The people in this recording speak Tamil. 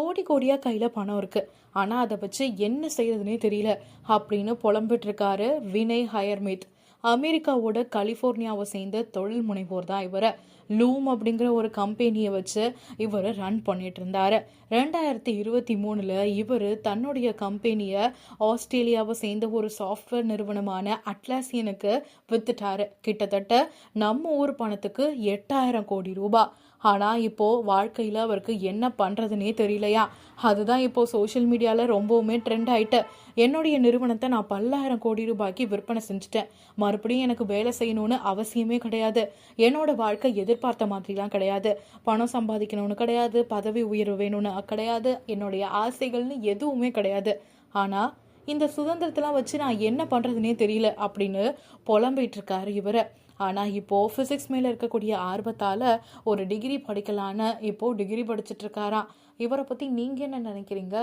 கோடி கோடியா கையில பணம் இருக்கு. ஆனா அதை வச்சு என்ன செய்யறதுனே தெரியல அப்படின்னு புலம்பிட்டு இருக்காரு வினய் ஹயர்மீத். அமெரிக்காவோட கலிபோர்னியாவை சேர்ந்த தொழில் முனைவோர் தான் இவரை. லூம் அப்படிங்கிற ஒரு கம்பெனியை வச்சு இவர் ரன் பண்ணிட்டு இருந்தாரு. 2023 இவர் தன்னுடைய கம்பெனியை ஆஸ்திரேலியாவை சேர்ந்த ஒரு சாஃப்ட்வேர் நிறுவனமான அட்லாசியனுக்கு வித்துட்டாரு. கிட்டத்தட்ட நம்ம ஊர் பணத்துக்கு 8000 கோடி ரூபாய். ஆனா இப்போ வாழ்க்கையில அவருக்கு என்ன பண்றதுனே தெரியலையா. அதுதான் இப்போ சோஷியல் மீடியால ரொம்பவுமே ட்ரெண்ட் ஆயிட்டு. என்னுடைய நிறுவனத்தை நான் 10,000 கோடி ரூபாய்க்கு விற்பனை செஞ்சுட்டேன். மறுபடியும் எனக்கு வேலை செய்யணும்னு அவசியமே கிடையாது. என்னோட வாழ்க்கை எதிர்பார்த்த மாதிரிலாம் கிடையாது. பணம் சம்பாதிக்கணும்னு கிடையாது, பதவி உயர்வு வேணும்னு கிடையாது, என்னுடைய ஆசைகள்னு எதுவுமே கிடையாது. ஆனா இந்த சுதந்திரத்தெல்லாம் வச்சு நான் என்ன பண்றதுனே தெரியல அப்படின்னு புலம்பிட்டு இருக்காரு இவரு. ஆனா இப்போ பிசிக்ஸ் மேல இருக்கக்கூடிய ஆர்வத்தால ஒரு டிகிரி படிக்கலான்னு இப்போ டிகிரி படிச்சுட்டு இருக்காராம். இவரை பத்தி நீங்க என்ன நினைக்கிறீங்க?